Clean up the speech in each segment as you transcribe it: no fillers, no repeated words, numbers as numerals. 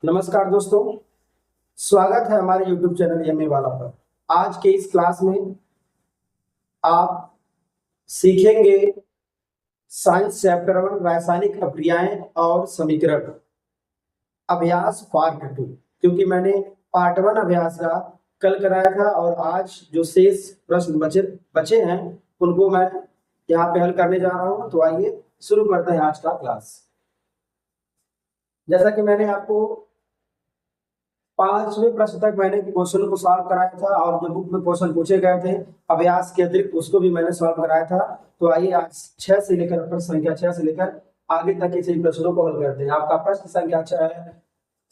नमस्कार दोस्तों, स्वागत है हमारे YouTube चैनल एमए वाला पर। आज के इस क्लास में आप सीखेंगे साइंस चैप्टर 1 रासायनिक अभिक्रियाएं और समीकरण अभ्यास पार्ट 2। क्योंकि मैंने पार्ट 1 अभ्यास का कल कराया था और आज जो शेष प्रश्न बचे हैं उनको मैं यहाँ पे हल करने जा रहा हूँ। तो आइए शुरू करते हैं आज का क्लास। जैसा कि मैंने आपको 5वें प्रश्न तक मैंने क्वेश्चन को सॉल्व कराया था और जो बुक में क्वेश्चन पूछे गए थे अभ्यास के अतिरिक्त उसको भी मैंने सॉल्व कराया था। तो आइए आज 6 से लेकर प्रश्न संख्या 6 से लेकर आगे तक के सभी प्रश्नों को हल करते हैं। आपका प्रश्न संख्या 6 है।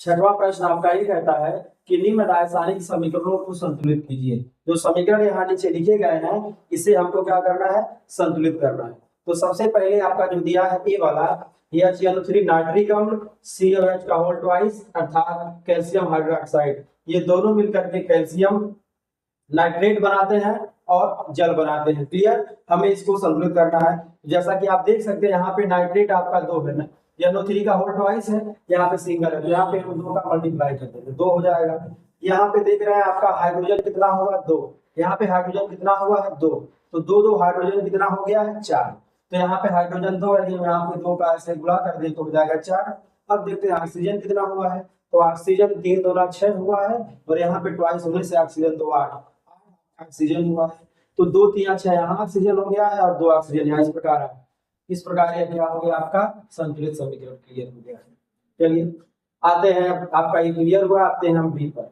6वां प्रश्न आपका ये कहता है कि निम्न रासायनिक समीकरणों को संतुलित कीजिए। जो समीकरण यहाँ नीचे लिखे गए हैं इसे हमको क्या करना है, संतुलित करना है। तो सबसे पहले आपका जो दिया है ए वाला HCl3 नाइट्रिक अम्ल COH का होल ट्वाइस अर्थात कैल्शियम हाइड्रोक्साइड, ये दोनों मिलकर के कैल्शियम नाइट्रेट बनाते हैं और जल बनाते हैं। क्लियर, हमें इसको संतुलित करना है। जैसा कि आप देख सकते हैं यहाँ पे नाइट्रेट आपका 2 है ना, NO3 का होल ट्वाइस है, यहाँ पे सिंगल है, तो यहाँ पे हम 2 का मल्टीप्लाई कर देंगे 2 हो जाएगा। यहाँ पे देख रहे हैं आपका हाइड्रोजन कितना होगा 2, यहाँ पे हाइड्रोजन कितना हुआ है 2, तो 2 हाइड्रोजन कितना हो गया है 4। तो यहाँ पे हाइड्रोजन 2 है, यहाँ पे 2 का ऐसे गुणा कर दे तो हो जाएगा 4। अब देखते हैं ऑक्सीजन कितना हुआ है, तो ऑक्सीजन 3 दूना 6 हुआ है और यहाँ पे ट्वाइस होने से ऑक्सीजन 2 8 ऑक्सीजन हुआ है। तो 2 3 6 यहाँ ऑक्सीजन हो गया है और 2 ऑक्सीजन यहाँ। इस प्रकार यह क्या हो गया, आपका संतुलित समीकरण क्लियर हो गया है। चलिए आते हैं, आपका ये क्लियर हुआ, आते हैं हम बी पर।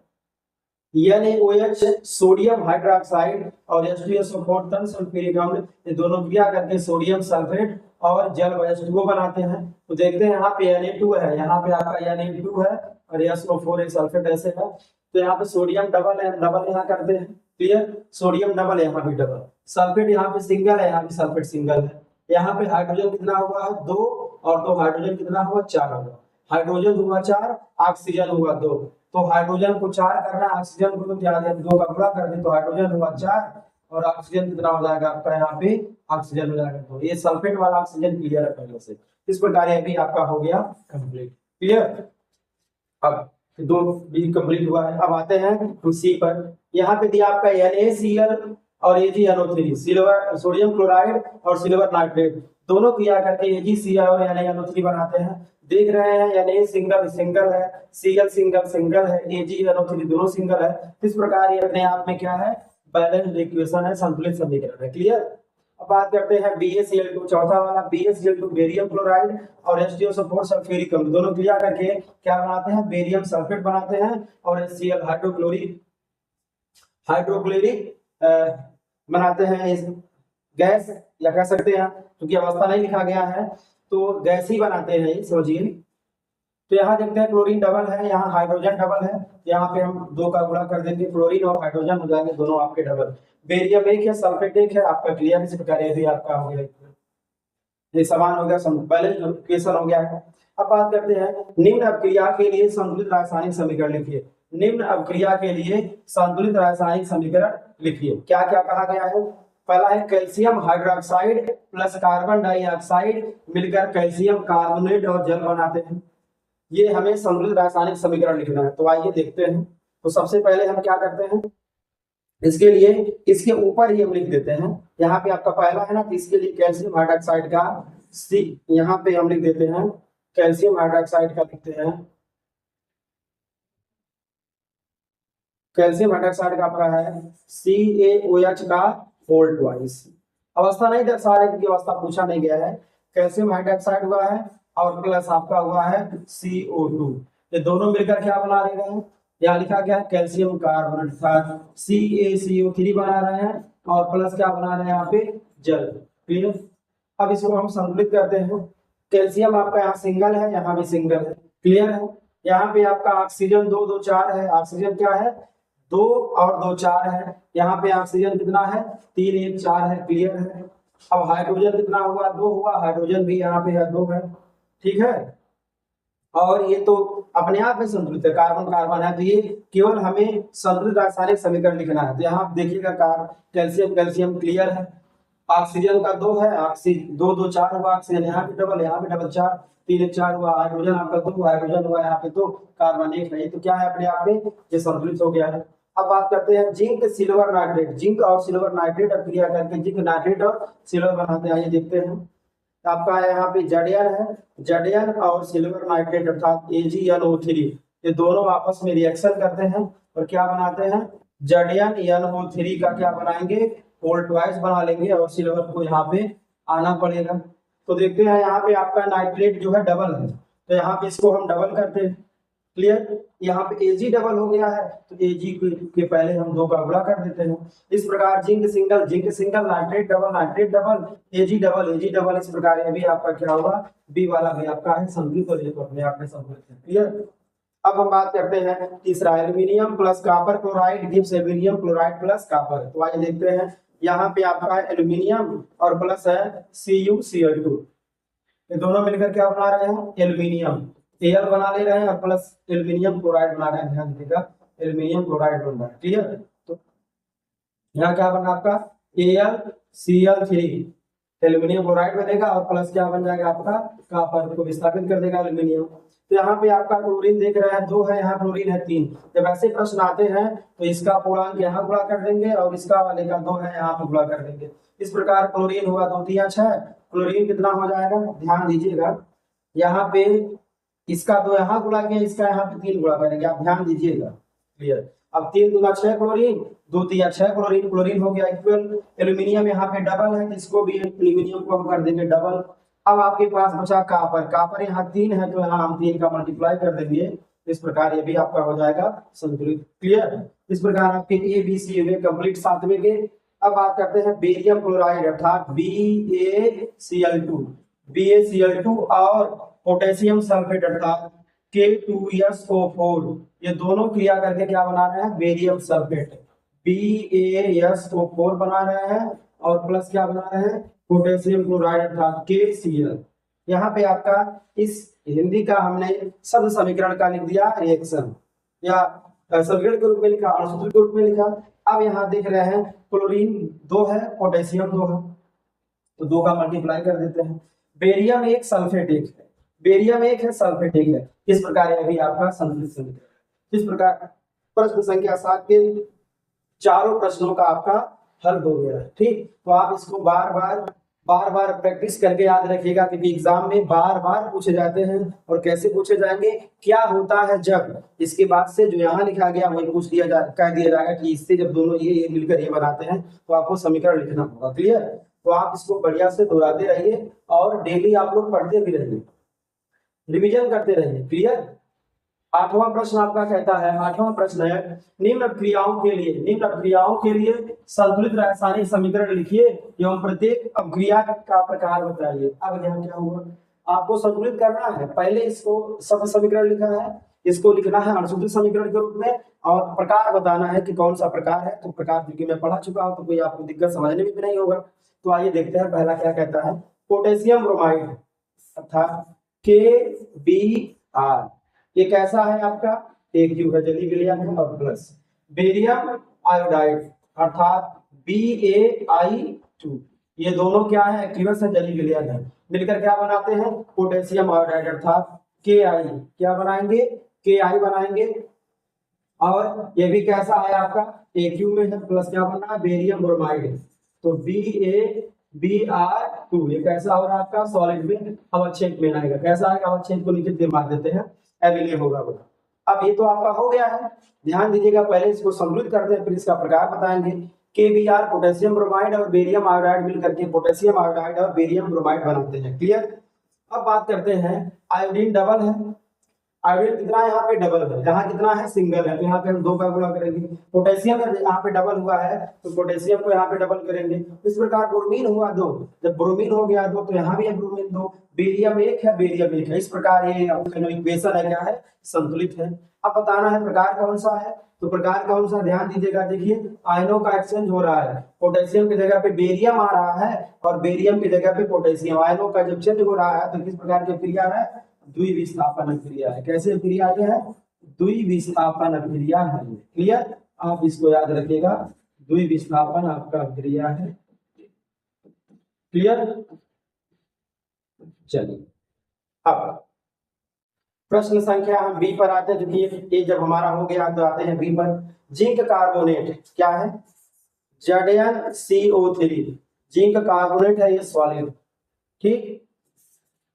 NaOH सोडियम हाइड्रोक्साइड और H2SO4 तन सल्फ्यूरिक अम्ल, ये दोनों क्रिया करके सोडियम सल्फेट और जल H2O बनाते हैं। तो देखते हैं यहाँ पे Na2 है, यहाँ पे आपका Na2 है और SO4 एक सल्फेट ऐसे है। तो यहाँ पे सोडियम डबल है, डबल यहाँ करते हैं। क्लियर, सोडियम डबल है, यहाँ भी डबल। सल्फेट यहाँ पे सिंगल है, यहाँ पे सल्फेट सिंगल है। यहाँ पे हाइड्रोजन कितना हुआ है 2 और 2 हाइड्रोजन कितना हुआ 4 हुआ। हाइड्रोजन हुआ 4, ऑक्सीजन हुआ 2। तो हाइड्रोजन को 4 करना, ऑक्सीजन को तो क्या दे 2 का गुणा कर दे, तो हाइड्रोजन हुआ 4 और ऑक्सीजन कितना हो जाएगा आपका, यहाँ पे ऑक्सीजन हो जाएगा। तो ये सल्फेट वाला ऑक्सीजन क्लियर है पहले से। इस प्रकार ये भी आपका हो गया कंप्लीट। क्लियर, अब 2 भी कंप्लीट हुआ है। अब आते हैं सी पर। यहाँ पे दिया आपका NaCl और AgNO3, सिल्वर सोडियम क्लोराइड और सिल्वर नाइट्रेट दोनों क्रिया करके AgCl और NaNO3 बनाते हैं। देख रहे हैं Na सिंगल सिंगल है, Cl सिंगल सिंगल है, AgNO3 दोनों सिंगल है। इस प्रकार ये अपने आप में क्या है, बैलेंस्ड इक्वेशन है, संतुलित समीकरण है। क्लियर, अब बात करते हैं BaCl2 चौथा वाला। BaCl2 बेरियम क्लोराइड और H2SO4 सल्फ्यूरिक अम्ल दोनों क्रिया करके क्या बनाते हैं, बेरियम सल्फेट बनाते हैं और HCl हाइड्रोक्लोरिक बनाते हैं। इस गैस या कह सकते हैं, क्योंकि अवस्था नहीं लिखा गया है तो गैस ही बनाते हैं, समझिए। तो यहाँ देखते हैं क्लोरीन डबल है, यहाँ हाइड्रोजन डबल है, यहाँ पे हम 2 का गुणा कर देंगे, क्लोरीन और हाइड्रोजन हो जाएंगे दोनों आपके डबल। बेरियम 1 है, सल्फेट 1 है, आपका क्लियर। इस प्रकार ये भी आपका हो गया, ये समान हो गया, बैलेंस्ड इक्वेशन हो गया है। अब बात करते हैं निम्न अभिक्रिया के लिए संतुलित रासायनिक समीकरण लिखिए। निम्न अभिक्रिया के लिए संतुलित रासायनिक समीकरण लिखिए। क्या क्या कहा गया है, पहला है calcium hydroxide plus carbon dioxide मिलकर कैल्शियम कार्बोनेट और जल बनाते हैं। ये हमें संतुलित रासायनिक समीकरण लिखना है। तो आइए देखते हैं। तो सबसे पहले हम क्या करते हैं, इसके लिए इसके ऊपर ही हम लिख देते हैं। यहाँ पे आपका पहला है ना, तो इसके लिए कैल्शियम हाइड्रोक्साइड का सी यहाँ पे हम लिख देते हैं, कैल्शियम हाइड्रोक्साइड का लिखते हैं, कैल्शियम हाइड्रोक्साइड का आपका है CaOH का होल ट्वाइस। अवस्था नहीं दर्शा रहे क्योंकि अवस्था पूछा नहीं गया है। कैल्शियम हाइड्रोक्साइड हुआ है और प्लस आपका हुआ है CO2, ये दोनों मिलकर क्या बना रहे हैं, यहाँ लिखा गया है कैल्शियम कार्बोनेट CaCO3 बना रहे हैं और प्लस क्या बना रहे हैं यहाँ पे जल। क्लियर, अब इसको हम संतुलित करते हैं। कैल्शियम आपका यहाँ सिंगल है, यहाँ भी सिंगल है। क्लियर है, यहाँ पे आपका ऑक्सीजन 2 2 4 है, ऑक्सीजन क्या है 2 और 2 4 है। यहाँ पे ऑक्सीजन कितना है 3 1 4 है। क्लियर है, अब हाइड्रोजन कितना हुआ 2 हुआ, हाइड्रोजन भी यहाँ पे है 2 है। ठीक है, और ये तो अपने आप में संतुलित है, कार्बन कार्बन है, तो ये केवल हमें संतुलित रासायनिक समीकरण लिखना है। तो यहाँ आप देखिएगा कैल्शियम कैल्शियम क्लियर है, ऑक्सीजन का 2 है, ऑक्सीजन 2 2 4 हुआ, ऑक्सीजन यहाँ पे डबल 4, 3 1 4 हुआ, हाइड्रोजन आपका 2, हाइड्रोजन हुआ यहाँ पे 2, कार्बन 1 है। तो क्या है अपने आप में ये संतुलित हो गया है। अब बात करते हैं जिंक सिल्वर नाइट्रेट, जिंक और सिल्वर नाइट्रेट क्रिया करके जिंक नाइट्रेट और सिल्वर बनाते हैं। आइए देखते हैं। आपका यहाँ पे जडियन है, जडियन और सिल्वर नाइट्रेट अर्थात AgNO3, ये दोनों आपस में रिएक्शन करते हैं और क्या बनाते हैं, जडियन NO3 का क्या बनाएंगे, वोल्टवाइज बना लेंगे और सिल्वर को यहाँ पे आना पड़ेगा। तो देखते हैं यहाँ पे आपका नाइट्रेट जो है डबल है, तो यहाँ पे इसको हम डबल करते हैं। क्लियर, यहाँ पे Ag डबल हो गया है तो Ag के पहले हम 2 का गुणा कर देते हैं। इस प्रकार zinc single, nitrate double, Ag double, इस प्रकार ये भी आपका क्या होगा, बी वाला भी आपका है संतुलित और ये तो अपने आप में संतुलित है। क्लियर। अब हम बात करते हैं तीसरा, aluminium plus copper chloride gives aluminium chloride plus copper. तो आइए देखते हैं, यहाँ पे आपका एल्यूमिनियम और प्लस है CuCl2, ये दोनों मिलकर क्या बना रहे हैं, एल्यूमिनियम, Al बना ले रहे हैं और प्लस एल्यूमिनियम क्लोराइड बना रहे हैं। ध्यान दीजिएगा, एल्यूमिनियम क्लोराइड बन रहा है। क्लियर। तो यहाँ क्या बना आपका AlCl3, एल्यूमिनियम क्लोराइड बनेगा और प्लस क्या बन जाएगा आपका, कॉपर को विस्थापित कर देगा एल्यूमिनियम। तो यहाँ पे आपका क्लोरीन देख रहे हैं 2 है, यहाँ क्लोरीन है 3। जब ऐसे प्रश्न आते हैं तो इसका पूर्णांक यहाँ गुणा कर देंगे और इसका वाले का 2 है यहाँ पे गुणा कर देंगे। इस प्रकार क्लोरीन हुआ 2 3 6, क्लोरीन कितना हो जाएगा, ध्यान दीजिएगा, यहाँ पे इसका 2 यहाँ गुणा किया, इसका यहाँ पे 3 गुणा करेंगे, आप ध्यान दीजिएगा। क्लियर। अब 3 दूना 6 क्लोरीन, 2 3 6 क्लोरीन, क्लोरीन हो गया इक्वल, एल्यूमिनियम यहाँ पे डबल है तो इसको भी एल्यूमिनियम को हम कर देंगे डबल। अब आपके पास बचा कॉपर, कॉपर यहाँ 3 है तो यहाँ हम 3 का मल्टीप्लाई कर देंगे। इस प्रकार ये भी आपका हो जाएगा संतुलित। क्लियर। इस प्रकार आपके ABC हुए कंप्लीट 7वें के। अब बात करते हैं बेरियम क्लोराइड अर्थात BaCl2 और पोटेशियम सल्फेट अर्थात K2SO4, ये दोनों क्रिया करके क्या बना रहे हैं, बेरियम सल्फेट, BaSO4 बना रहे हैं और प्लस क्या बना रहे हैं, पोटेशियम क्लोराइड अर्थात KCl। यहाँ पे आपका इस हिंदी का हमने शब्द समीकरण का लिख दिया रिएक्शन, या समीकरण के रूप में लिखा, अणुसूत्र के रूप में लिखा। अब यहाँ देख रहे हैं क्लोरीन 2 है, पोटेशियम 2 है, तो 2 का मल्टीप्लाई कर देते हैं। बेरियम 1 सल्फेट 1 है, बेरियम 1 है सल्फेट 1 है। इस प्रकार यह भी आपका संतुलित समीकरण। इस प्रकार प्रश्न संख्या 7 के चारों प्रश्नों का आपका हल हो गया है। ठीक, तो आप इसको बार बार प्रैक्टिस करके याद रखिएगा, क्योंकि एग्जाम में बार बार पूछे जाते हैं। और कैसे पूछे जाएंगे, क्या होता है जब, इसके बाद से जो यहाँ लिखा गया वही पूछ दिया कह दिया जाएगा कि इससे जब दोनों ये मिलकर ये बनाते हैं तो आपको समीकरण लिखना होगा। क्लियर। तो आप इसको बढ़िया से दोहराते रहिए और डेली आप लोग पढ़ते भी रहिए, रिवीजन करते रहिए। क्लियर। 8वां प्रश्न आपका कहता है, 8वां प्रश्न है, निम्न क्रियाओं के लिए संतुलित रासायनिक समीकरण लिखिए एवं प्रत्येक अभिक्रिया का प्रकार बताइए। अब यहाँ क्या हुआ, आपको संतुलित करना है। पहले इसको शब्द समीकरण लिखा है, इसको लिखना है अणुसूत्र समीकरण के रूप में और प्रकार बताना है कि कौन सा प्रकार है। तो प्रकार क्योंकि मैं पढ़ा चुका हूँ तो कोई आपको दिक्कत समझने में भी नहीं होगा। तो आइए देखते हैं, पहला क्या कहता है, पोटेशियम ब्रोमाइड अर्थात KBr, ये कैसा है आपका, AQ है, जली विलयन है, और प्लस बेरियम आयोडाइड अर्थात BaI2, ये दोनों क्या है, एक्टिवस है, जली विलयन है, मिलकर क्या बनाते हैं, पोटेशियम आयोडाइड अर्थात Ki, क्या बनाएंगे, Ki बनाएंगे। और ये भी कैसा है आपका, AQ में है, प्लस क्या बन रहा है, बेरियम ब्रोमाइड, तो BaBr2, ये कैसा हो रहा है आपका, सॉलिड में अवच्छेद में आएगा। कैसा आएगा, अवच्छेद को नीचे मार देते हैं, एबिलियन होगा वो। अब ये तो आपका हो गया है, ध्यान दीजिएगा, पहले इसको संतुलित करते हैं फिर इसका प्रकार बताएंगे। KBr पोटेशियम ब्रोमाइड और बेरियम आयोडाइड मिलकर के पोटेशियम आयोडाइड और बेरियम ब्रोमाइड बनाते हैं। क्लियर। अब बात करते हैं, आयोडीन डबल है, आयोडीन कितना है, यहाँ पे डबल है, यहाँ कितना है, सिंगल है, तो यहाँ पे हम 2 का गुणा करेंगे। पोटेशियम यहाँ पे डबल हुआ है तो पोटेशियम को यहाँ पे डबल करेंगे। इस प्रकार ब्रोमीन हुआ 2, जब ब्रोमीन हो गया 2 तो यहाँ भी है ब्रोमीन 2, बेरियम 1 है, बेरियम 1 है। इस प्रकार ये इक्वेशन है, क्या है, संतुलित है। अब बताना है प्रकार कौन सा है, तो प्रकार कौन सा, ध्यान दीजिएगा, देखिए आयनों का एक्सचेंज हो रहा है, पोटेशियम की जगह पे बेरियम आ रहा है और बेरियम की जगह पे पोटेशियम, आयनों का जब चेंज हो रहा है तो किस प्रकार की क्रिया है, द्विविस्थापन क्रिया है। कैसे क्रिया है, द्विविस्थापन क्रिया है। क्लियर, आप इसको याद रखिएगा, द्विविस्थापन आपका क्रिया है। क्लियर। चलिए अब प्रश्न संख्या हम बी पर आते हैं, जो कि ये जब हमारा हो गया तो आते हैं बी पर। जिंक कार्बोनेट क्या है? ZnCO3। जिंक कार्बोनेट है ये सॉलिड, ठीक।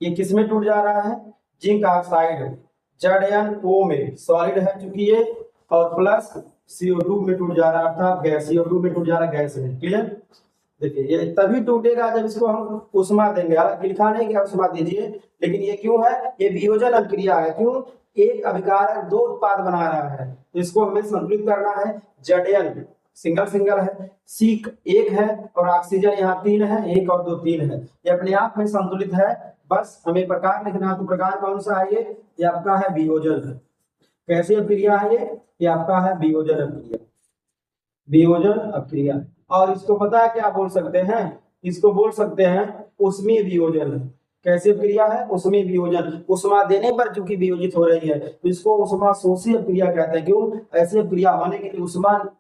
ये किस में टूट जा रहा है? जिंक ऑक्साइड ZnO में सॉलिड है चूंकि ये, और प्लस CO2 में टूट जा रहा है, अर्थात गैस, CO2 में टूट जा रहा है गैस में। क्लियर। देखिए ये तभी टूटेगा जब इसको हम उष्मा देंगे। हालांकि लिखा नहीं कि उष्मा दीजिए, लेकिन ये क्यों है? ये वियोजन अभिक्रिया है। क्यों? एक अभिकारक दो उत्पाद बना रहा है, तो इसको हमें संतुलित करना है। Zn सिंगल सिंगल है, C एक है, और ऑक्सीजन यहाँ 3 है, 1 और 2 3 है। ये अपने आप में संतुलित है। बस हमें प्रकार लिखना, तो प्रकार कौन सा है? ये आपका है वियोजन है। कैसी अभिक्रिया है ये आपका है वियोजन अभिक्रिया, वियोजन अभिक्रिया। और इसको पता है क्या बोल सकते हैं? इसको बोल सकते हैं उष्मीय वियोजन। कैसी अभिक्रिया है? उष्मीय वियोजन। उष्मा देने पर चूंकि वियोजित हो रही है, तो इसको उष्मा शोषी अभिक्रिया कहते हैं। क्यों? ऐसी अभिक्रिया होने के लिए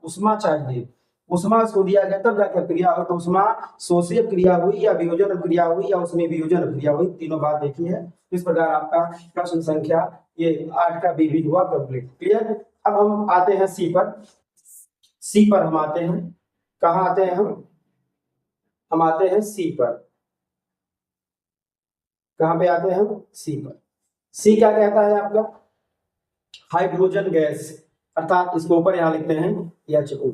उष्मा चाहिए। उष्मा इसको दिया गया तब जाकर क्रिया हो। तो उष्मा शोषी अभिक्रिया हुई, या वियोजन अभिक्रिया हुई, या उष्मीय वियोजन अभिक्रिया हुई, तीनों बात देखी है। इस प्रकार आपका प्रश्न संख्या ये 8 का बी भी हुआ कंप्लीट। क्लियर। अब हम आते हैं सी पर। सी पर हम आते हैं, कहाँ आते हैं हम आते हैं सी पर। कहां पे आते हैं हम? सी पर। सी क्या कहता है आपका? हाइड्रोजन गैस, अर्थात इसको ऊपर यहां लिखते हैं HO।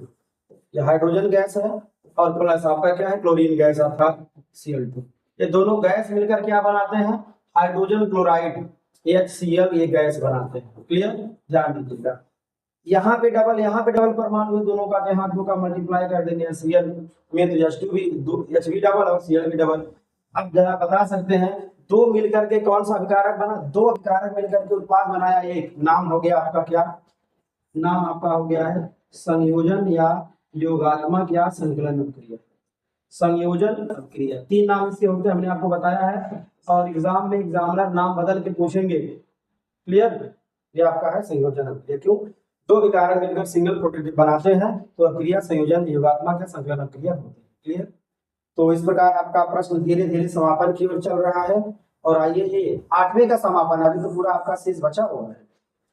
ये हाइड्रोजन गैस है, और प्लस आपका क्या है? क्लोरीन गैस, अर्थात Cl2। ये दोनों गैस मिलकर क्या बनाते हैं? हाइड्रोजन क्लोराइड HCl ये गैस बनाते हैं। क्लियर। ध्यान दीजिएगा, यहाँ पे डबल परमाणु दोनों का, यहाँ दो का मल्टीप्लाई कर देंगे Cl में, तो H2 भी H भी डबल और Cl भी डबल। अब जरा बता सकते हैं दो मिलकर के कौन सा अभिकारक बना? दो अभिकारक मिलकर के उत्पाद बनाया, एक नाम हो गया आपका क्या? नाम आपका हो गया है संयोजन या योगात्मक या संकलन अभिक्रिया। संयोजन अभिक्रिया, 3 नाम इसके होते हैं, हमने आपको बताया है, और एग्जाम में एग्जामिनर नाम बदल के पूछेंगे। क्लियर। ये आपका है संयोजन अभिक्रिया। क्यों? दो विकारक मिलकर सिंगल प्रोटीन बनाते हैं, तो अभिक्रिया संयोजन योगात्मक या संकलन अभिक्रिया होती है। क्लियर। तो इस प्रकार आपका प्रश्न धीरे धीरे समापन की ओर चल रहा है। और आइए ये 8वें का समापन, अभी तो पूरा आपका शेष बचा हुआ है।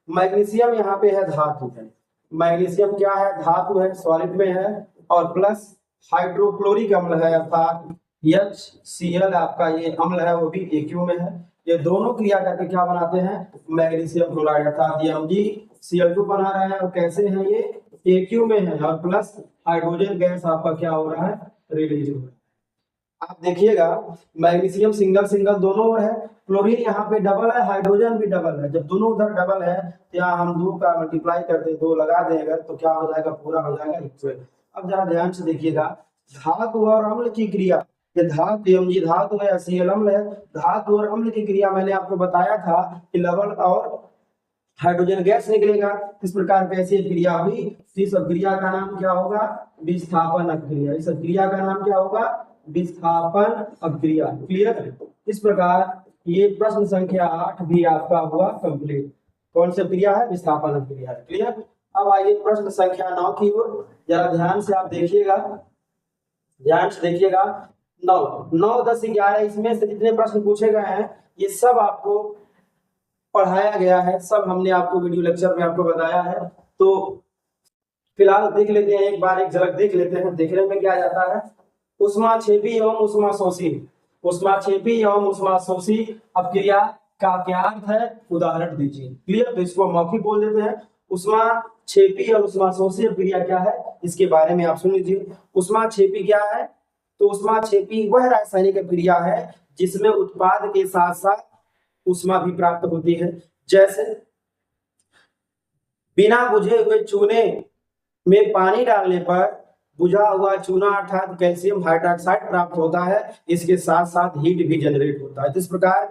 मैग्नीशियम यहाँ पे है, धातु है। मैग्नीशियम क्या है? धातु है, सॉलिड में है, और प्लस हाइड्रोक्लोरिक अम्ल है, अर्थात HCl आपका ये अम्ल है, वो भी AQ में है। ये दोनों क्रिया करके क्या बनाते हैं? मैग्नीशियम क्लोराइड, अर्थात ये MgCl2 बना रहा है। और कैसे है? ये AQ में है, और प्लस हाइड्रोजन गैस आपका क्या हो रहा है? रिलीज हो रहा है। आप देखिएगा मैग्नीशियम सिंगल सिंगल दोनों ओर है, क्लोरीन यहाँ पे डबल है, हाइड्रोजन भी डबल है। जब दोनों उधर डबल है, तो यहाँ हम 2 का मल्टीप्लाई करते, 2 लगा देंगे, तो क्या हो जाएगा? पूरा हो जाएगा इक्वल। अब जरा ध्यान से देखिएगा, धातु और अम्ल की क्रिया, ये धातु Mg धातु है, Cl अम्ल है। धातु और अम्ल की क्रिया मैंने आपको बताया था कि लवण और हाइड्रोजन गैस निकलेगा। इस प्रकार कैसी क्रिया हुई? इस क्रिया का नाम क्या होगा? विस्थापन अभिक्रिया। इस क्रिया का नाम क्या होगा? विस्थापन अभिक्रिया। क्लियर। इस प्रकार ये प्रश्न संख्या 8 भी आपका हुआ कंप्लीट। कौन सी क्रिया है? विस्थापन अभिक्रिया। क्लियर। अब आइए प्रश्न संख्या 9 की ओर, जरा ध्यान से आप देखिएगा, ध्यान से देखिएगा। 9, 10, 11 इसमें से जितने प्रश्न पूछे गए हैं, ये सब आपको पढ़ाया गया है, सब हमने आपको वीडियो लेक्चर में आपको बताया है। तो फिलहाल देख लेते हैं, एक बार एक झलक देख लेते हैं। देखने में क्या जाता है? उष्माक्षेपी एवं उष्माशोषी। उष्माक्षेपी एवं उष्माशोषी अभिक्रिया का क्या अर्थ है? उदाहरण दीजिए। क्लियर। तो इसको मौखिक बोल देते हैं। उष्माक्षेपी और उष्माशोषी अभिक्रिया क्या है, इसके बारे में आप सुन लीजिए। उष्माक्षेपी क्या है? तो उष्माक्षेपी वह रासायनिक अभिक्रिया है जिसमें उत्पाद के साथ साथ उष्मा भी प्राप्त होती है। जैसे बिना बुझे हुए चूने में पानी डालने पर बुझा हुआ चूना अर्थात कैल्शियम हाइड्रोक्साइड प्राप्त होता है, इसके साथ साथ हीट भी जनरेट होता है। इस प्रकार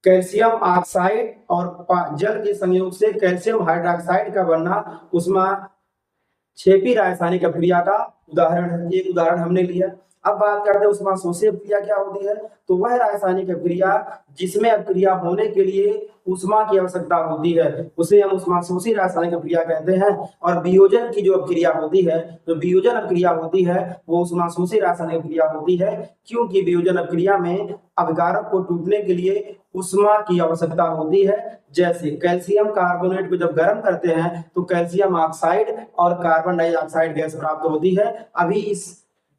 कैल्शियम ऑक्साइड और जल के संयोग से कैल्शियम हाइड्रोक्साइड का बनना उष्माक्षेपी रासायनिक अभिक्रिया का उदाहरण है। एक उदाहरण हमने लिया। अब बात करते हैं ऊष्माशोषी अभिक्रिया क्या होती है। तो वह रासायनिक अभिक्रिया जिसमें अभिक्रिया होने के लिए ऊष्मा की आवश्यकता होती है उसे हम ऊष्माशोषी रासायनिक अभिक्रिया कहते हैं। और वियोजन की जो अभिक्रिया होती है, जो वियोजन अभिक्रिया होती है वो ऊष्माशोषी रासायनिक अभिक्रिया होती है, क्योंकि वियोजन अभिक्रिया में अभिकारक को टूटने के लिए ऊष्मा की आवश्यकता होती है। जैसे कैल्शियम कार्बोनेट को जब गर्म करते हैं तो कैल्शियम ऑक्साइड और कार्बन डाइऑक्साइड गैस प्राप्त होती है। अभी इस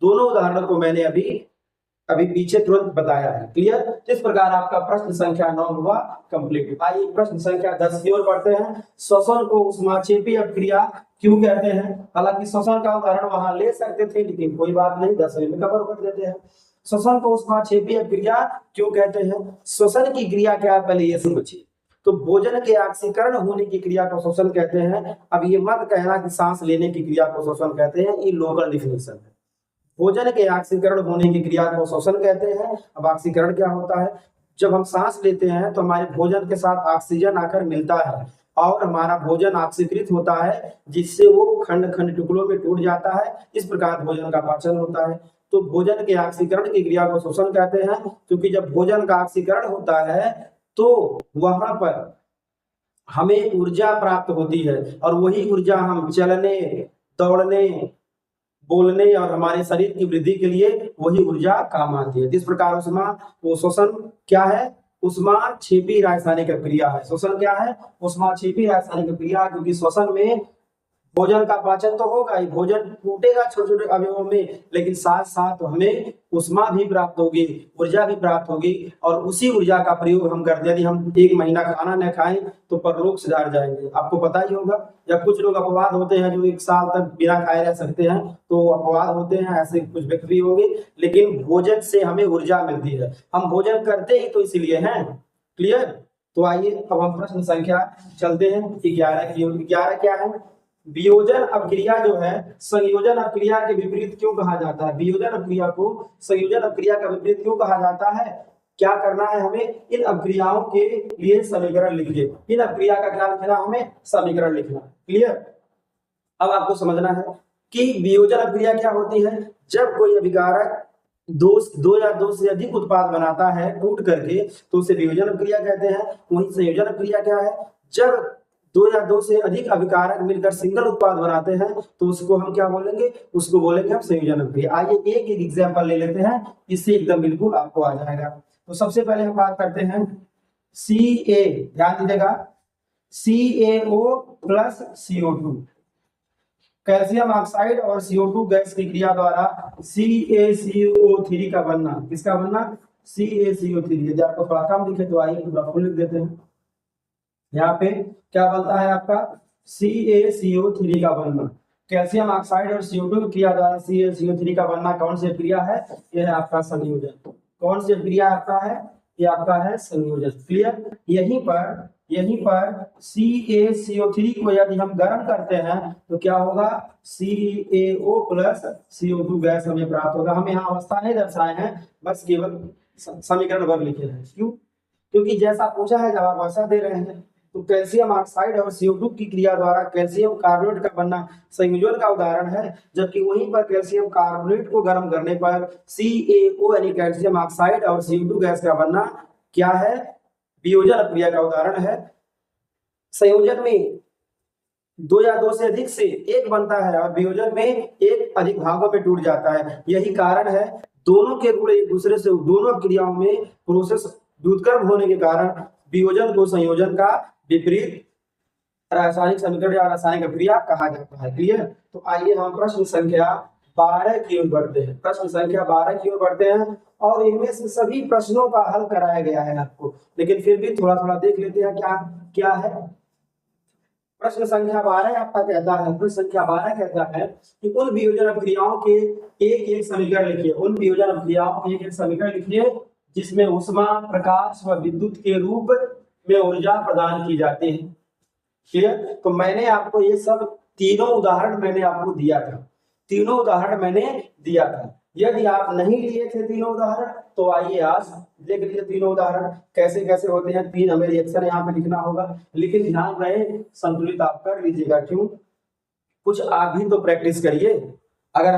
दोनों उदाहरणों को मैंने अभी पीछे तुरंत बताया है। क्लियर। इस प्रकार आपका प्रश्न संख्या 9 हुआ कंप्लीट। आइए प्रश्न संख्या 10 की ओर बढ़ते हैं। श्वसन को ऊष्माक्षेपी अभिक्रिया क्यों कहते हैं। हालांकि श्वसन का उदाहरण वहां ले सकते थे, लेकिन कोई बात नहीं, 10वीं में कवर कर देते हैं। श्वसन को ऊष्माक्षेपी अभिक्रिया क्यों कहते हैं। श्वसन की क्रिया क्या है पहले ये समझिए। तो भोजन के ऑक्सीकरण होने की क्रिया को श्वसन कहते हैं। अब ये मत कहना कि सांस लेने की क्रिया को श्वसन कहते हैं, ये लोकल डिफिनेशन है। भोजन के ऑक्सीकरण होने की क्रिया को श्वसन कहते हैं। अब ऑक्सीकरण क्या होता है। जब हम सांस लेते हैं तो हमारे भोजन के साथ ऑक्सीजन आकर मिलता है और हमारा भोजन ऑक्सीकृत होता है, जिससे वो खंड खंड टुकड़ों में टूट जाता है। इस प्रकार भोजन का पाचन होता है। तो भोजन के ऑक्सीकरण की क्रिया को श्वसन कहते हैं, क्योंकि जब भोजन का ऑक्सीकरण होता है तो वहां पर हमें ऊर्जा प्राप्त होती है और वही ऊर्जा हम चलने, दौड़ने, बोलने और हमारे शरीर की वृद्धि के लिए वही ऊर्जा काम आती है। इस प्रकार ऊष्मा वो श्वसन क्या है, ऊष्माक्षेपी रासायनिक क्रिया है। श्वसन क्या है, ऊष्माक्षेपी रासायनिक क्रिया, क्योंकि श्वसन में भोजन का पाचन तो होगा ही, भोजन टूटेगा छोटे छोटे अवयवों में, लेकिन साथ साथ हमें ऊष्मा भी प्राप्त होगी, ऊर्जा भी प्राप्त होगी। और उसी ऊर्जा का प्रयोग हम करते हैं। यदि हम 1 महीना खाना न खाएं तो परलोक सिधार जाएंगे, आपको पता ही होगा। या कुछ लोग अपवाद होते हैं जो 1 साल तक बिना खाए रह सकते हैं, तो अपवाद होते हैं, ऐसे कुछ व्यक्ति भी होंगे। लेकिन भोजन से हमें ऊर्जा मिलती है, हम भोजन करते ही तो इसलिए हैं। क्लियर। तो आइए अब हम प्रश्न संख्या चलते हैं 11 की। 11 क्या है, वियोजन अभिक्रिया जो है संयोजन अभिक्रिया के विपरीत क्यों कहा जाता है। वियोजन अभिक्रिया को संयोजन अभिक्रिया का विपरीत क्यों कहा जाता है। क्या करना है हमें, इन अभिक्रियाओं के लिए समीकरण लिखिए। इन अभिक्रिया का क्या लिखना, हमें समीकरण लिखना। क्लियर। अब आपको समझना है कि वियोजन अभिक्रिया क्या होती है। जब कोई अभिकारक दो या दो से अधिक उत्पाद बनाता है कूट करके तो उसे वियोजन अभिक्रिया कहते हैं। वहीं संयोजन अभिक्रिया क्या है, जब 2 या 2 से अधिक अभिकारक मिलकर सिंगल उत्पाद बनाते हैं तो उसको हम क्या बोलेंगे, उसको बोलेंगे हम संयोजन अभिक्रिया। आइए एक एक एग्जांपल ले लेते हैं, इससे एकदम बिल्कुल आपको आ जाएगा। तो सबसे पहले हम बात करते हैं CA, ध्यान दीजिएगा, CaO plus CO2, calcium oxide और CO2 गैस की क्रिया द्वारा CaCO3 का बनना। किसका बनना, CaCO3। यदि आपको थोड़ा कम दिखे तो आइए थोड़ा फुल लिख देते हैं। यहाँ पे क्या बनता है आपका, CaCO3 का बनना। कैल्शियम ऑक्साइड और CO2 की क्रिया द्वारा CaCO3 का बनना कौन सी क्रिया है, यह है आपका संयोजन। कौन सी क्रिया आपका है, ये आपका है संयोजन। क्लियर। यहीं पर CaCO3 को यदि हम गर्म करते हैं तो क्या होगा, CaO प्लस CO2 गैस हमें प्राप्त होगा। हम यहाँ अवस्था नहीं दर्शाए हैं, बस केवल समीकरण वर्ग लिखे हैं। क्यों, क्योंकि जैसा पूछा है जवाब वैसा दे रहे हैं। तो कैल्शियम ऑक्साइड और CO2 की क्रिया द्वारा कैल्शियम कार्बोनेट का बनना संयोजन का उदाहरण है, जबकि वहीं पर कैल्शियम कार्बोनेट को गर्म करने पर CaO यानी कैल्शियम ऑक्साइड और CO2 गैस का बनना क्या है, वियोजन क्रिया का उदाहरण है। संयोजन में 2 या 2 से अधिक से एक बनता है और वियोजन में एक अधिक भागों में टूट जाता है। यही कारण है दोनों के गुण एक दूसरे से, दोनों क्रियाओं में प्रोसेस व्युत्क्रम होने के कारण वियोजन को संयोजन का विपरीत रासायनिक समीकरण या रासायनिक अभिक्रिया कहा जाता है। क्लियर। तो आइए हम प्रश्न संख्या 12 की ओर बढ़ते हैं। प्रश्न संख्या 12 की ओर बढ़ते हैं और इनमें से सभी प्रश्नों का हल कराया गया है आपको, लेकिन फिर भी थोड़ा थोड़ा देख लेते हैं क्या क्या है। प्रश्न संख्या 12 आपका कहता है, प्रश्न संख्या 12 कहता है कि उन वियोजन अभिक्रियाओं के एक एक समीकरण लिखिए। उन वियोजन अभिक्रियाओं के एक एक समीकरण लिखिए जिसमें ऊष्मा, प्रकाश व विद्युत के रूप में ऊर्जा प्रदान की जाती है। क्लियर। तो मैंने आपको ये सब तीनों उदाहरण मैंने आपको दिया था, तीनों उदाहरण मैंने दिया था। यदि आप नहीं लिए थे तीनों उदाहरण तो आइए आज देख लीजिए तीनों उदाहरण कैसे कैसे होते हैं। 3 हमें रिएक्शन यहाँ पे लिखना होगा, लेकिन ध्यान रहे संतुलित आप कर लीजिएगा। क्यों, कुछ आप भी तो प्रैक्टिस करिए। अगर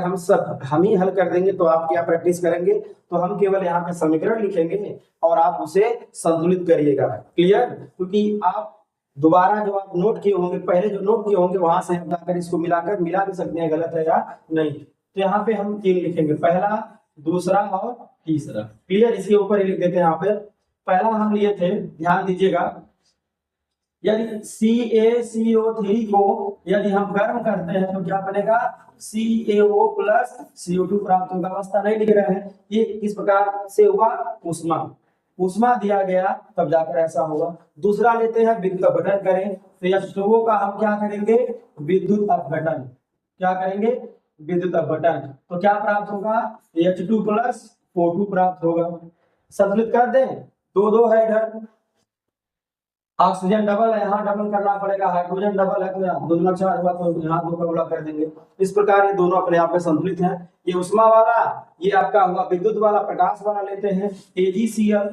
हम ही हल कर देंगे तो आप क्या प्रैक्टिस करेंगे, तो हम केवल यहाँ पे समीकरण लिखेंगे और आप उसे संतुलित करिएगा। क्लियर? क्योंकि आप दोबारा जो आप नोट किए होंगे, पहले जो नोट किए होंगे वहां से हम जाकर इसको मिला भी सकते हैं, गलत है या नहीं। तो यहाँ पे हम 3 लिखेंगे, पहला, दूसरा और तीसरा। क्लियर? इसके ऊपर ही लिख देते हैं। यहाँ पे पहला हम लिए थे, ध्यान दीजिएगा, यदि CaCO3 को यदि हम गर्म करते हैं तो क्या बनेगा, CaO प्लस CO2 प्राप्त होगा। अवस्था नहीं लिख रहे हैं, ये किस प्रकार से हुआ, ऊष्मा, ऊष्मा दिया गया तब जाकर ऐसा होगा। दूसरा लेते हैं विद्युत अपघटन करें, तो H2O का हम क्या करेंगे, विद्युत अपघटन। क्या करेंगे, विद्युत अपघटन। तो क्या प्राप्त होगा, H2 प्लस O2 प्राप्त होगा। संतुलित कर दें, 2 है इधर, ऑक्सीजन डबल है, यहाँ डबल करना पड़ेगा, हाइड्रोजन डबल है तो यहाँ 2 दूना 4 हुआ, तो यहाँ 2 का गुणा कर देंगे। इस प्रकार ये दोनों अपने आप में संतुलित हैं। ये उष्मा वाला, ये आपका हुआ विद्युत वाला, प्रकाश वाला लेते हैं AgCl।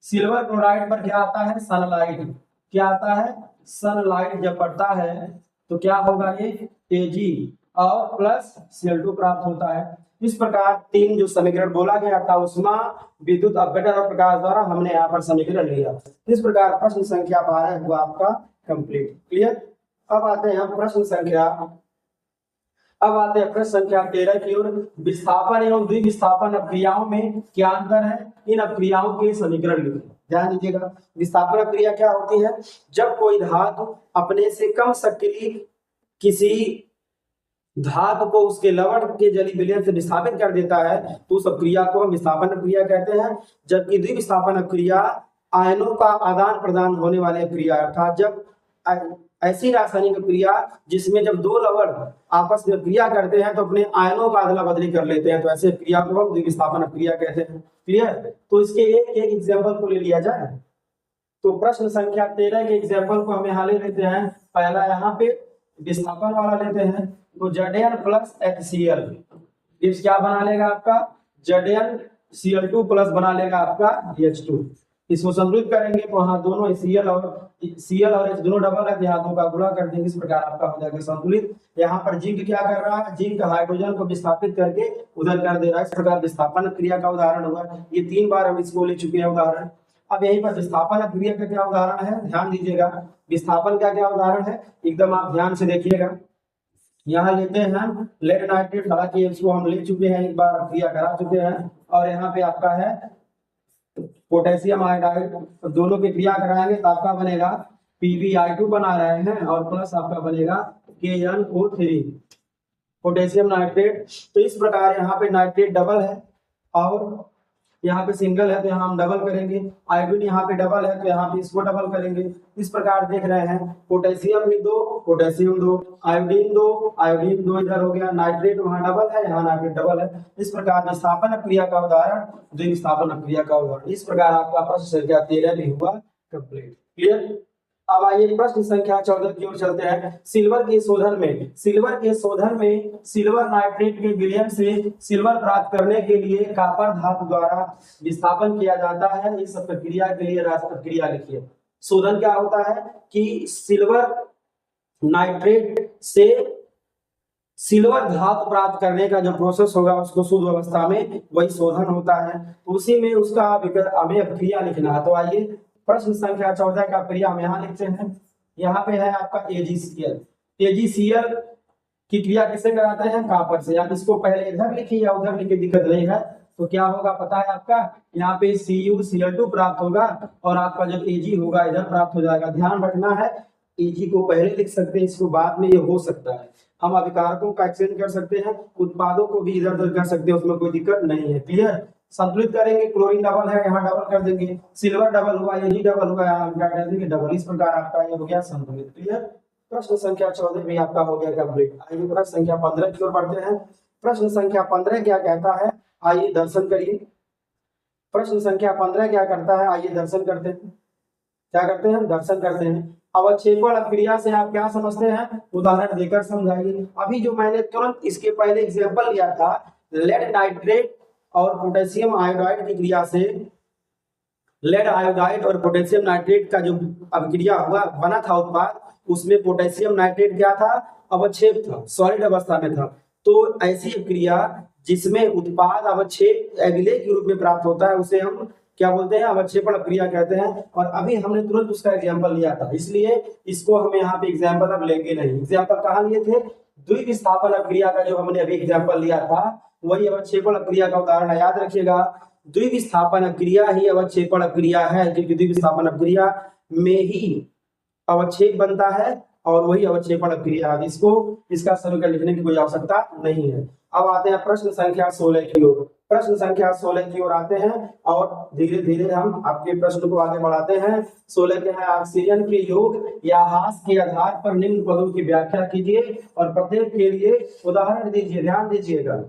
सिल्वर क्लोराइड पर क्या आता है, सनलाइट। क्या आता है, सनलाइट जब पड़ता है तो क्या होगा, ये Ag और प्लस Cl2 प्राप्त होता है। इस प्रकार 3 जो समीकरण बोला गया था, उष्मा, विद्युत अपघटन और प्रकाश द्वारा, हमने यहाँ पर समीकरण लिया। इस प्रकार प्रश्न संख्या 12 हुआ आपका कंप्लीट। क्लियर? अब आते हैं प्रश्न संख्या 13 की ओर। विस्थापन एवं द्विविस्थापन अपक्रियाओं में क्या अंतर है, इन अपक्रियाओं के समीकरण लिखें। ध्यान दीजिएगा, विस्थापन अपक्रिया क्या होती है, जब कोई धातु अपने से कम सक्रिय किसी धातु को उसके लवण के जलीय विलयन से विस्थापित कर देता है तो उस अपक्रिया को हम विस्थापन अपक्रिया कहते हैं। जबकि द्विविस्थापन अपक्रिया आयनों का आदान प्रदान होने वाली अपक्रिया, अर्थात जब ऐसी रासायनिक अपक्रिया जिसमें जब 2 लवण आपस में क्रिया करते हैं तो अपने आयनों का अदला बदली कर लेते हैं, तो ऐसे क्रिया को हम द्विविस्थापन अपक्रिया कहते हैं। क्लियर? तो इसके एक एग्जाम्पल को ले लिया जाए, तो प्रश्न संख्या 13 के एग्जाम्पल को हम यहाँ ले लेते हैं। पहला यहाँ पे विस्थापन वाला लेते हैं, तो Zn प्लस HCl, इस क्या बना लेगा आपका, ZnCl2 प्लस बना लेगा आपका H2। इसको संतुलित करेंगे तो वहां दोनों Cl और H दोनों डबल है, यहाँ 2 का गुणा कर देंगे, इस प्रकार आपका हो जाएगा संतुलित। यहाँ पर जिंक क्या कर रहा है, जिंक हाइड्रोजन को विस्थापित करके उधर कर दे रहा है। इस प्रकार विस्थापन क्रिया का उदाहरण हुआ, ये 3 बार हम इसको ले चुके हैं उदाहरण। अब यहीं पर विस्थापन क्रिया का क्या उदाहरण है, ध्यान दीजिएगा, विस्थापन का क्या उदाहरण है, एकदम आप ध्यान से देखिएगा। यहाँ लेते हैं हम लेड नाइट्रेट, हालांकि इसको हम ले चुके हैं, एक बार क्रिया करा चुके हैं। और यहाँ पे आपका है पोटेशियम आयोडाइड, तो दोनों की क्रिया कराएंगे तो आपका बनेगा PbI2 बना रहे हैं और प्लस आपका बनेगा KnO3 पोटेशियम नाइट्रेट। तो इस प्रकार यहाँ पे नाइट्रेट डबल है और यहाँ पे सिंगल है, तो यहाँ हम डबल करेंगे। आयोडीन यहाँ पे डबल है तो यहाँ पे इसको डबल करेंगे। इस प्रकार देख रहे हैं, पोटेशियम भी 2, पोटेशियम 2, आयोडीन 2, आयोडीन 2 इधर हो गया, नाइट्रेट वहाँ डबल है, यहाँ नाइट्रेट डबल है। इस प्रकार विस्थापन क्रिया का उदाहरण, द्विविस्थापन क्रिया का उदाहरण। इस प्रकार आपका प्रश्न संख्या 13 भी हुआ कंप्लीट। क्लियर? अब आइए प्रश्न संख्या 14 की ओर चलते हैं। सिल्वर के शोधन में सिल्वर नाइट्रेट के विलयन से सिल्वर प्राप्त करने के लिए कॉपर धातु द्वारा विस्थापन किया जाता है। इस प्रक्रिया के लिए रासायनिक प्रक्रिया लिखिए। शोधन क्या होता है कि सिल्वर नाइट्रेट से सिल्वर धातु प्राप्त करने का जो प्रोसेस होगा उसको शुद्ध अवस्था में वही शोधन होता है, उसी में उसका हमें क्रिया लिखना है। तो आइए प्रश्न संख्या 14 का क्रिया हम यहाँ लिखते हैं। यहाँ पे है आपका AgCl की क्रिया किससे कराते हैं, कॉपर से। आप इसको पहले इधर लिखिए या उधर लिखिए, दिक्कत नहीं है। तो क्या होगा पता है आपका, यहाँ पे CuCl2 प्राप्त होगा और आपका जब Ag होगा इधर प्राप्त हो जाएगा। ध्यान रखना है, Ag को पहले लिख सकते हैं, इसको बाद में ये हो सकता है। हम अभिकारकों का एक्सचेंज कर सकते हैं, उत्पादों को भी इधर उधर कर सकते हैं, उसमें कोई दिक्कत नहीं है। क्लियर? संतुलित करेंगे, क्लोरीन डबल है, यहाँ डबल कर देंगे, सिल्वर डबल हुआ, Ag डबल हुआ, यहाँ क्या कर देंगे डबल। इस प्रकार आपका ये हो गया संतुलित। क्लियर? प्रश्न संख्या 14 भी आपका हो गया कंप्लीट। आइए प्रश्न संख्या 15 की ओर बढ़ते हैं। प्रश्न संख्या 15 क्या कहता है, आइए दर्शन करिए। प्रश्न संख्या 15 क्या करता है, आइए दर्शन करते हैं। क्या करते हैं, दर्शन करते हैं। अवक्षेपण अपक्रिया से आप क्या समझते हैं, उदाहरण देकर समझाइए। अभी जो मैंने तुरंत इसके पहले एग्जाम्पल लिया था, लेड नाइट्रेट और पोटेशियम आयोडाइड की क्रिया से, लेड आयोडाइड और पोटेशियम नाइट्रेट का जो अभिक्रिया हुआ बना था उत्पाद, उसमें पोटेशियम नाइट्रेट क्या था, अवक्षेप था, सॉलिड अवस्था में था। तो ऐसी अभिक्रिया जिसमें उत्पाद अवक्षेप अगले के रूप में प्राप्त होता है उसे हम क्या बोलते हैं, अवक्षेपण अभिक्रिया कहते हैं। और अभी हमने तुरंत उसका एग्जाम्पल लिया था, इसलिए इसको हम यहाँ पे एग्जाम्पल अब लेंगे नहीं। एग्जाम्पल कहाँ लिए थे, द्विविस्थापन अभिक्रिया का जो हमने अभी एग्जाम्पल लिया था वही अवक्षेपण अभिक्रिया का उदाहरण है। याद रखिएगा, द्विविस्थापन अभिक्रिया ही अवक्षेपण अभिक्रिया है, क्योंकि द्विविस्थापन अभिक्रिया में ही अवक्षेप बनता है और वही अवक्षेपण अभिक्रिया है। इसको इसका समीकरण लिखने की कोई आवश्यकता नहीं है। अब आते हैं प्रश्न संख्या 16 की ओर। प्रश्न संख्या 16 की ओर आते हैं और धीरे धीरे हम आपके प्रश्न को आगे बढ़ाते हैं। 16 के है, ऑक्सीजन के योग या ह्रास के आधार पर निम्न पदों की व्याख्या कीजिए और प्रत्येक के लिए उदाहरण दीजिए। ध्यान दीजिएगा,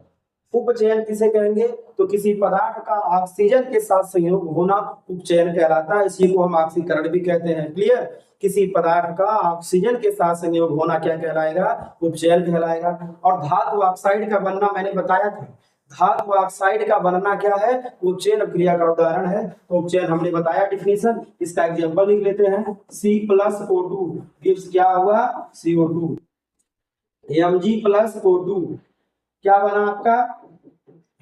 उपचयन किसे कहेंगे, तो किसी पदार्थ का ऑक्सीजन के साथ संयोग होना उपचयन कहलाता है। इसी को हम ऑक्सीकरण भी कहते हैं। क्लियर, किसी पदार्थ का ऑक्सीजन के साथ संयोग होना क्या कहलाएगा, उपचयन कहलाएगा। और धातु ऑक्साइड का बनना मैंने बताया था, धातु ऑक्साइड का बनना क्या है, उपचयन क्रिया का उदाहरण है। तो उपचयन हमने बताया डेफिनेशन, इसका एग्जांपल लिख लेते हैं। C+O2 गिव्स क्या हुआ, CO2। Mg+O2 क्या बना आपका,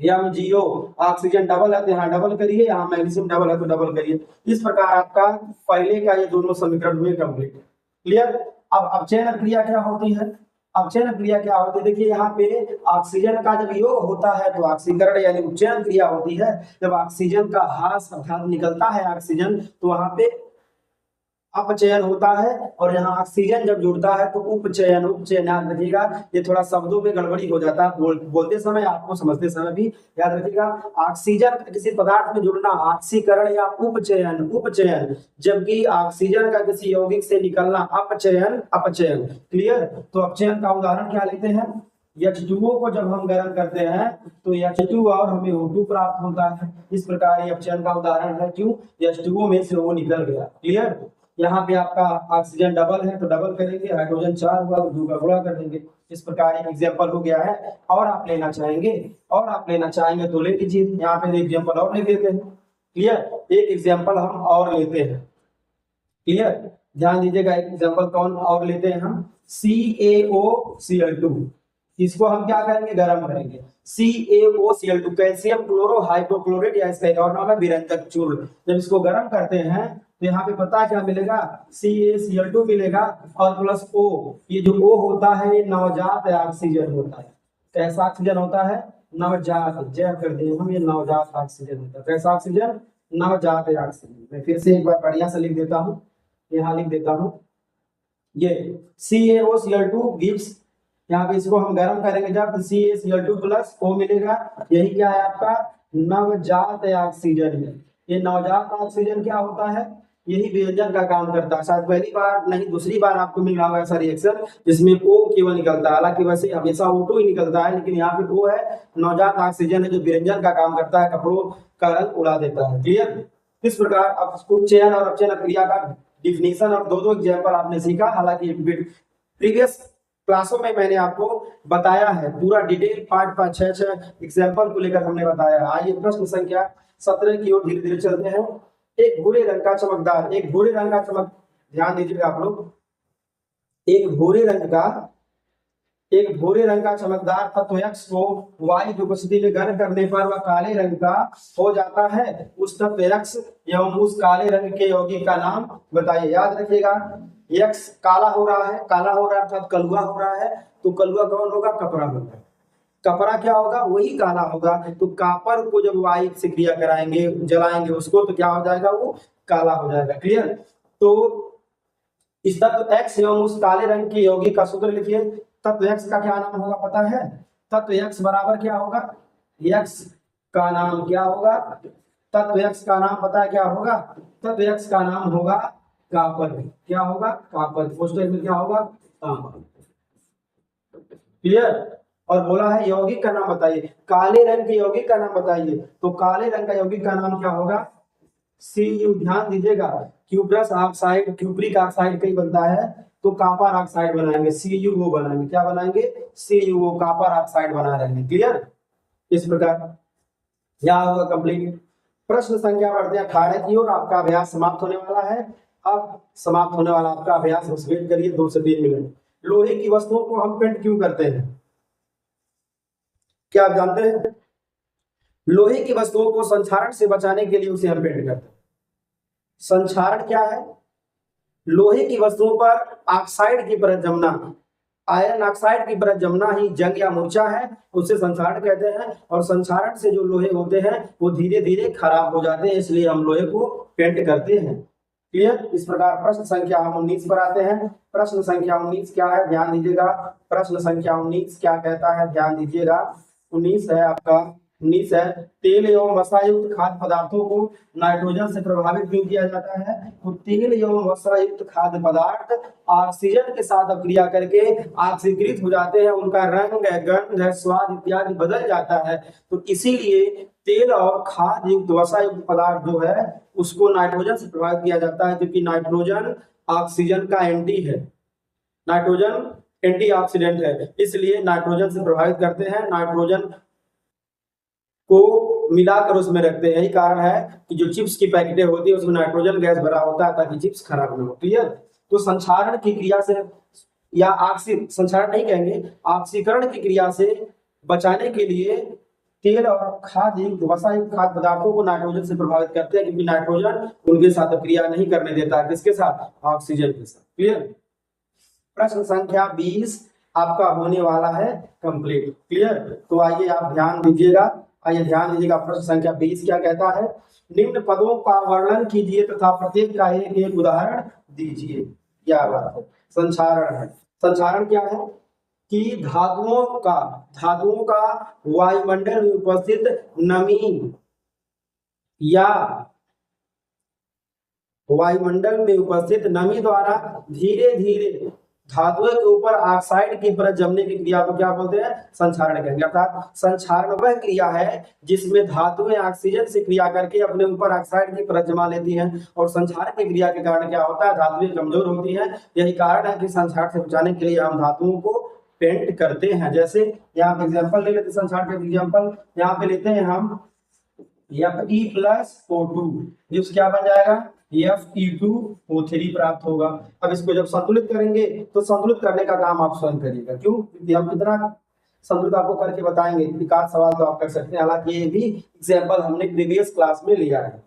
MgO। ऑक्सीजन डबल है तो यहाँ डबल करिए, यहाँ मैग्नीशियम डबल है तो डबल करिए। इस प्रकार आपका पहले का ये दोनों समीकरण हुए कंप्लीट। क्लियर। अब अपचयन क्रिया क्या होती है, अपचयन क्रिया क्या होती है, देखिए यहाँ पे ऑक्सीजन का जब योग होता है तो ऑक्सीकरण यानी उपचयन क्रिया होती है। जब ऑक्सीजन का ह्रास अर्थात निकलता है ऑक्सीजन तो वहां पे अपचयन होता है, और यहाँ ऑक्सीजन जब जुड़ता है तो उपचयन। उपचयन याद रखिएगा, ये थोड़ा शब्दों में गड़बड़ी हो जाता है बोलते समय, आपको समझते समय भी याद रखिएगा। ऑक्सीजन किसी पदार्थ में जुड़ना ऑक्सीकरण या उपचयन, उपचयन, जबकि ऑक्सीजन का किसी यौगिक से निकलना अपचयन, अपचयन। क्लियर। तो अपचयन का उदाहरण क्या लेते हैं, H2O को जब हम गर्म करते हैं तो H2 और हमें O2 प्राप्त होता है। इस प्रकार ये अपचयन का उदाहरण है। क्यों, H2O में से वो निकल गया। क्लियर। यहाँ पे आपका ऑक्सीजन डबल है तो डबल करेंगे, हाइड्रोजन 4 हुआ तो 2 का गुणा कर देंगे। इस प्रकार एक एग्जांपल हो गया है। और आप लेना चाहेंगे, और आप लेना चाहेंगे तो ले लीजिए। यहाँ पे एग्जांपल और ले लेते हैं। क्लियर, एक एग्जांपल हम और लेते हैं। क्लियर, ध्यान दीजिएगा, एक एग्जांपल कौन और लेते हैं हम, CaOCl2। इसको हम क्या करेंगे, गर्म करेंगे। CaOCl2 कैल्शियम क्लोरो हाइपोक्लोरेट या इसका एक और नाम है विरंजक चूर्ण। जब इसको गर्म करते हैं तो यहाँ पे पता क्या मिलेगा, CaCl2 मिलेगा और प्लस O। ये जो O होता है ये नवजात ऑक्सीजन होता है। कैसा ऑक्सीजन होता है, नवजात, जय कर दिए हम, ये नवजात ऑक्सीजन होता है। कैसा ऑक्सीजन, नवजात ऑक्सीजन। मैं फिर से एक बार बढ़िया से लिख देता हूँ, यहाँ लिख देता हूँ, ये CaOCl2 गिव्स, यहाँ पे इसको हम गर्म करेंगे जब CaCl2 प्लस O मिलेगा। यही क्या है आपका, नवजात ऑक्सीजन है। ये नवजात ऑक्सीजन क्या होता है, यही विरंजन का काम करता है। शायद पहली बार नहीं दूसरी बार आपको मिल रहा होगा ऐसा रिएक्शन जिसमें O केवल निकलता है। हालांकि वैसे हमेशा O2 ही निकलता है, लेकिन यहाँ पे O है, नवजात ऑक्सीजन है जो विरंजन का काम करता है, कपड़ों का रंग उड़ा देता है। क्लियर। इस प्रकार अब उपचयन और अपचयन क्रिया का डिफिनेशन और दो एग्जाम्पल आपने सीखा। हालांकि प्रीवियस क्लासों में मैंने आपको बताया है, पूरा डिटेल पार्ट 5-6 एग्जाम्पल को लेकर हमने बताया है। आइए प्रश्न संख्या 17 की ओर धीरे धीरे चलते हैं। एक भूरे रंग का चमकदार, एक भूरे रंग का चमक, ध्यान दीजिएगा आप लोग, एक भूरे रंग का चमकदार तत्व X को वायु की उपस्थिति में गर्म करने पर वह काले रंग का हो जाता है। उस तत्व X एवं उस काले रंग के यौगिक का नाम बताइए। याद रखिएगा, X काला हो रहा है, काला हो रहा है अर्थात कलुआ हो रहा है, तो कलुआ कौन होगा, कपड़ा होगा। कपड़ा क्या होगा, वही काला होगा। तो कापर को जब वायु से क्रिया कराएंगे, जलाएंगे उसको, तो क्या हो जाएगा, वो काला हो जाएगा। क्लियर। तो इस तत्व X एवं उस काले रंग के यौगिक का सूत्र लिखिए। तत्व X का क्या नाम होगा पता है, तत्व X बराबर क्या होगा, X का नाम क्या होगा, तत्व X का नाम पता है क्या होगा, तत्व X का नाम होगा कापर। क्या होगा, कापर। पोस्टर में क्या होगा, तांबा। क्लियर। और बोला है यौगिक का नाम बताइए, काले रंग के यौगिक का नाम बताइए। तो काले रंग का यौगिक का नाम क्या होगा, Cu। ध्यान दीजिएगा, क्यूप्रस ऑक्साइड, क्यूप्रिक ऑक्साइड कहीं बनता है तो कॉपर ऑक्साइड बनाएंगे, CuO बनाएंगे। क्या बनाएंगे, CuO, कॉपर ऑक्साइड बना रहे हैं। क्लियर। इस प्रकार यहाँ होगा कंप्लीट। प्रश्न संख्या बढ़ते हैं 18 की ओर। आपका अभ्यास समाप्त होने वाला है। अब समाप्त होने वाला आपका अभ्यास, वेट करिए 2 से 3 मिनट। लोहे की वस्तुओं को हम पेंट क्यों करते हैं, क्या आप जानते हैं? लोहे की वस्तुओं को संक्षारण से बचाने के लिए उसे हम पेंट करते हैं। संक्षारण क्या है? लोहे की वस्तुओं पर ऑक्साइड की परत जमना, आयरन ऑक्साइड की परत जमना ही जंग या मूर्छा है, उसे संक्षारण कहते हैं। और संक्षारण से जो लोहे होते हैं वो धीरे धीरे खराब हो जाते हैं, इसलिए हम लोहे को पेंट करते हैं। क्लियर? इस प्रकार प्रश्न संख्या हम 19 पर आते हैं। प्रश्न संख्या 19 क्या है, ध्यान दीजिएगा। प्रश्न संख्या 19 क्या कहता है, ध्यान दीजिएगा। 19 है आपका, 19 है, तेल एवं वसायुक्त खाद्य पदार्थों को नाइट्रोजन से प्रभावित क्यों किया जाता है? तो तेल एवं वसायुक्त खाद्य पदार्थ ऑक्सीजन के साथ अभिक्रिया करके ऑक्सीकृत हो जाते हैं, उनका रंग, गंध, स्वाद इत्यादि बदल जाता है। तो इसीलिए तेल और खाद्य युक्त वसा युक्त पदार्थ जो है उसको नाइट्रोजन से प्रभावित किया जाता है, क्योंकि नाइट्रोजन ऑक्सीजन का एंटी है, नाइट्रोजन एंटीऑक्सीडेंट है, इसलिए नाइट्रोजन से प्रभावित करते हैं। नाइट्रोजन को मिलाकर उसमें रखते हैं। यही कारण है कि जो चिप्स की पैकेटें होती है उसमें नाइट्रोजन गैस भरा होता है ताकि चिप्स खराब न हो। क्लियर? तो संक्षारण की क्रिया से या संक्षारण नहीं कहेंगे, ऑक्सीकरण की क्रिया से बचाने के लिए तेल और खाद्य युक्त वसा युक्त खाद्य पदार्थों को नाइट्रोजन से प्रभावित करते हैं, क्योंकि नाइट्रोजन उनके साथ क्रिया नहीं करने देता। किसके साथ? ऑक्सीजन के साथ। क्लियर? प्रश्न संख्या 20 आपका होने वाला है कंप्लीट। क्लियर? तो आइए आप ध्यान दीजिएगा, आइए ध्यान दीजिएगा। प्रश्न संख्या 20 क्या कहता है? निम्न पदों का वर्णन कीजिए तथा प्रत्येक का एक एक उदाहरण दीजिए। क्या बात है? संक्षारण है। संक्षारण क्या है कि धातुओं का वायुमंडल में उपस्थित नमी या वायुमंडल में उपस्थित नमी द्वारा धीरे धीरे धातुओं के ऊपर ऑक्साइड की परत जमने की क्रिया को क्या बोलते हैं? संक्षारण कहेंगे। अर्थात संक्षारण वह क्रिया है जिसमें धातुएं ऑक्सीजन से क्रिया करके अपने ऊपर ऑक्साइड की परत जमा लेती हैं, और संक्षारण की क्रिया के कारण क्या होता है? धातुएं कमजोर होती हैं। यही कारण है कि संक्षारण से बचाने के लिए हम धातुओं को पेंट करते हैं। जैसे यहाँ पे एग्जाम्पल ले लेते हैं, संक्षारण का एग्जाम्पल यहाँ पे लेते हैं हम Fe+O2, जिस क्या बन जाएगा? Fe2O3 प्राप्त होगा। अब इसको जब संतुलित करेंगे तो संतुलित करने का काम आप स्वयं करिएगा। क्यों? क्योंकि हम कितना संतुलित आपको करके बताएंगे, एकाध सवाल तो आप कर सकते हैं, हालांकि ये भी एग्जाम्पल हमने प्रीवियस क्लास में लिया है।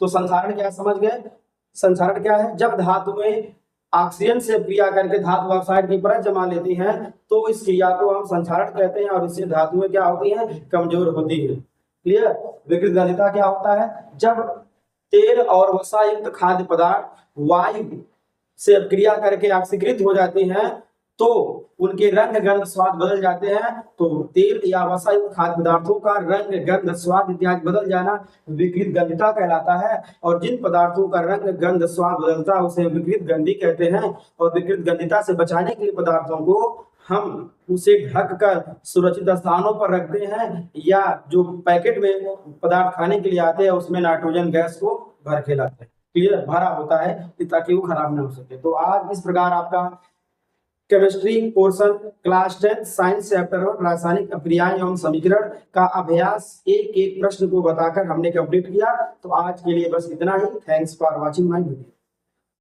तो संक्षारण क्या समझ गए? संक्षारण क्या है? जब धातुएं ऑक्सीजन से क्रिया करके धातु ऑक्साइड की परत जमा लेती हैं तो इस क्रिया को हम संक्षारण कहते हैं, और इससे धातुएं क्या होती हैं? कमजोर होती है। क्लियर? विकृत गंधिता क्या होता है? जब तेल और वसा युक्त खाद्य पदार्थ वायु से क्रिया करके ऑक्सीकृत हो जाते हैं तो उनके रंग, गंध, स्वाद बदल जाते हैं। तो तेल या वसा युक्त खाद्य पदार्थों का रंग, गंध, स्वाद इत्यादि बदल जाना विकृत गंधिता कहलाता है। और जिन पदार्थों का रंग, गंध, स्वाद बदलता है उसे विकृत गंधी कहते हैं। और विकृत गंधिता से बचाने के लिए पदार्थों को हम उसे ढककर सुरक्षित स्थानों पर रखते हैं, या जो पैकेट में पदार्थ खाने के लिए आते हैं उसमें नाइट्रोजन गैस को भर के लाते हैं। क्लियर? भरा होता है ताकि वो खराब ना हो सके। तो आज इस प्रकार आपका chemistry portion class 10 science chapter 1 रासायनिक अभिक्रियाएं एवं समीकरण का अभ्यास एक एक प्रश्न को बताकर हमने कंप्लीट किया। तो आज के लिए बस इतना ही। Thanks for watching my video.